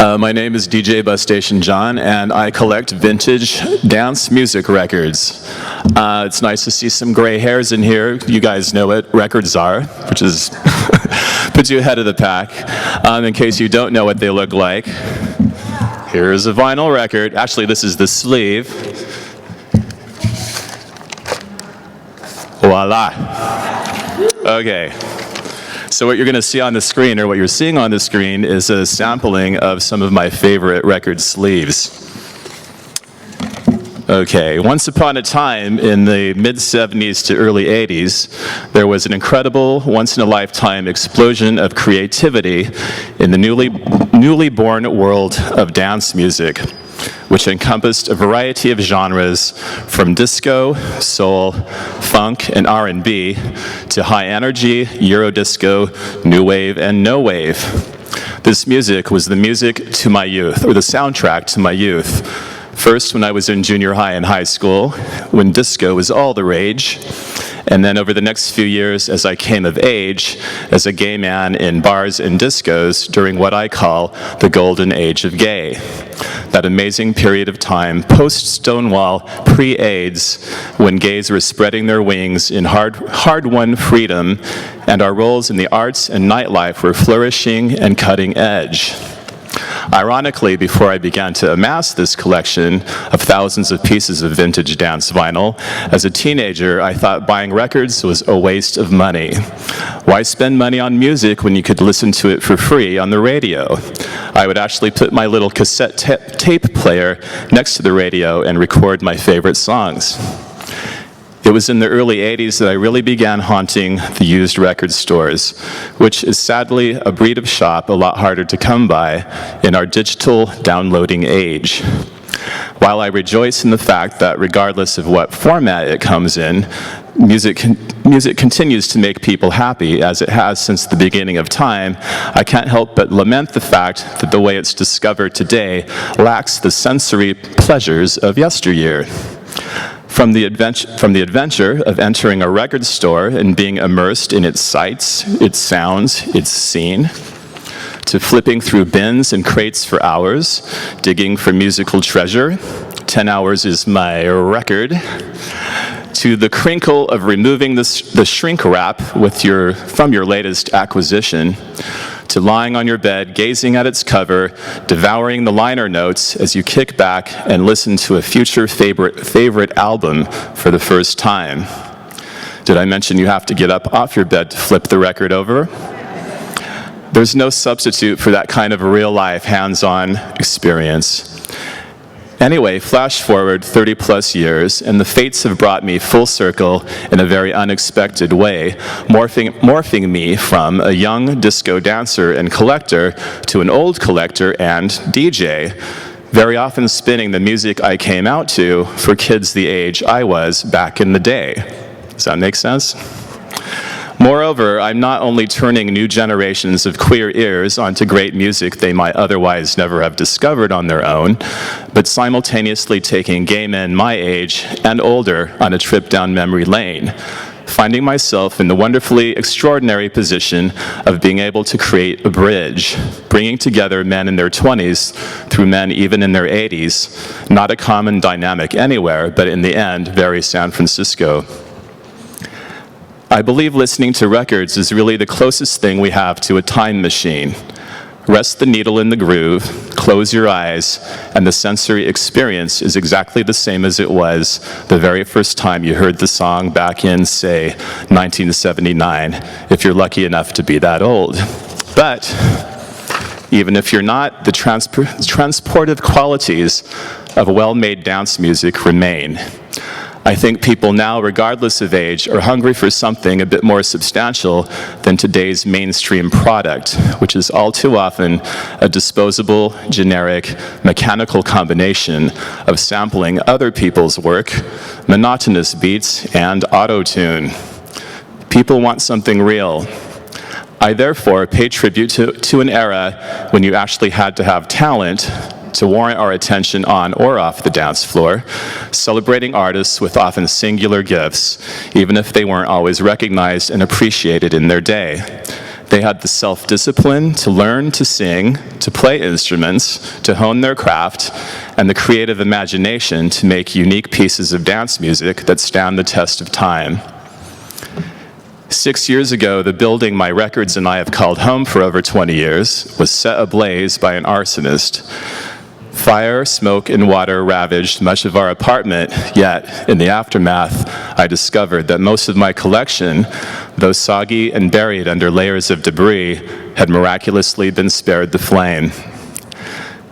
My name is DJ Bus Station John, and I collect vintage dance music records. It's nice to see some gray hairs in here. You guys know what records are, which is puts you ahead of the pack. In case you don't know what they look like, here's a vinyl record. Actually, this is the sleeve. Voila. Okay. So what you're going to see on the screen, or what you're seeing on the screen, is a sampling of some of my favorite record sleeves. Okay, once upon a time in the mid-70s to early 80s, there was an incredible, once-in-a-lifetime explosion of creativity in the newly born world of dance music, which encompassed a variety of genres from disco, soul, funk, and R&B to high-energy, Eurodisco, new wave, and no wave. This music was the music to my youth, or the soundtrack to my youth. First, when I was in junior high and high school, when disco was all the rage, and then over the next few years as I came of age as a gay man in bars and discos during what I call the golden age of gay. That amazing period of time post-Stonewall, pre-AIDS, when gays were spreading their wings in hard-won freedom, and our roles in the arts and nightlife were flourishing and cutting edge. Ironically, before I began to amass this collection of thousands of pieces of vintage dance vinyl, as a teenager, I thought buying records was a waste of money. Why spend money on music when you could listen to it for free on the radio? I would actually put my little cassette tape player next to the radio and record my favorite songs. It was in the early 80s that I really began haunting the used record stores, which is sadly a breed of shop a lot harder to come by in our digital downloading age. While I rejoice in the fact that regardless of what format it comes in, music continues to make people happy, as it has since the beginning of time, I can't help but lament the fact that the way it's discovered today lacks the sensory pleasures of yesteryear. From the adventure of entering a record store and being immersed in its sights, its sounds, its scene, to flipping through bins and crates for hours, digging for musical treasure, 10 hours is my record, to the crinkle of removing the shrink wrap from your latest acquisition, to lying on your bed, gazing at its cover, devouring the liner notes as you kick back and listen to a future favorite album for the first time. Did I mention you have to get up off your bed to flip the record over? There's no substitute for that kind of real-life, hands-on experience. Anyway, flash forward 30 plus years, and the fates have brought me full circle in a very unexpected way, morphing me from a young disco dancer and collector to an old collector and DJ, very often spinning the music I came out to for kids the age I was back in the day. Does that make sense? Moreover, I'm not only turning new generations of queer ears onto great music they might otherwise never have discovered on their own, but simultaneously taking gay men my age and older on a trip down memory lane, finding myself in the wonderfully extraordinary position of being able to create a bridge, bringing together men in their 20s through men even in their 80s, not a common dynamic anywhere, but in the end, very San Francisco. I believe listening to records is really the closest thing we have to a time machine. Rest the needle in the groove, close your eyes, and the sensory experience is exactly the same as it was the very first time you heard the song back in, say, 1979, if you're lucky enough to be that old. But even if you're not, the transportive qualities of well-made dance music remain. I think people now, regardless of age, are hungry for something a bit more substantial than today's mainstream product, which is all too often a disposable, generic, mechanical combination of sampling other people's work, monotonous beats, and auto-tune. People want something real. I therefore pay tribute to an era when you actually had to have talent to warrant our attention on or off the dance floor, celebrating artists with often singular gifts, even if they weren't always recognized and appreciated in their day. They had the self-discipline to learn to sing, to play instruments, to hone their craft, and the creative imagination to make unique pieces of dance music that stand the test of time. 6 years ago, the building my records and I have called home for over 20 years was set ablaze by an arsonist. Fire, smoke, and water ravaged much of our apartment, yet in the aftermath, I discovered that most of my collection, though soggy and buried under layers of debris, had miraculously been spared the flame.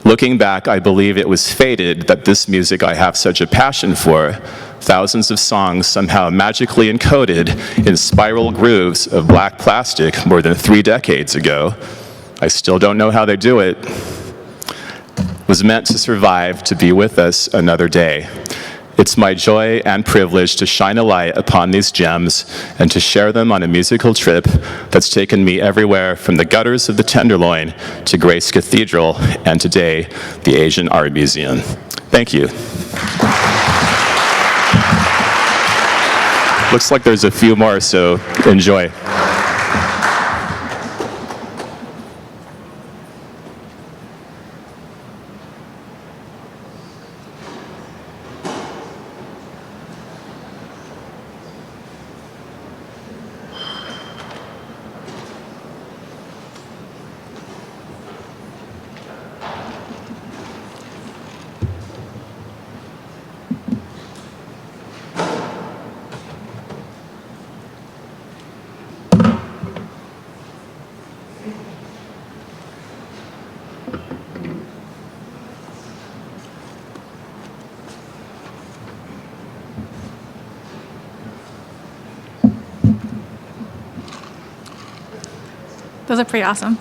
Looking back, I believe it was fated that this music I have such a passion for, thousands of songs somehow magically encoded in spiral grooves of black plastic more than 3 decades ago, I still don't know how they do it, was meant to survive to be with us another day. It's my joy and privilege to shine a light upon these gems and to share them on a musical trip that's taken me everywhere from the gutters of the Tenderloin to Grace Cathedral and today, the Asian Art Museum. Thank you. Looks like there's a few more, so enjoy. Those are pretty awesome.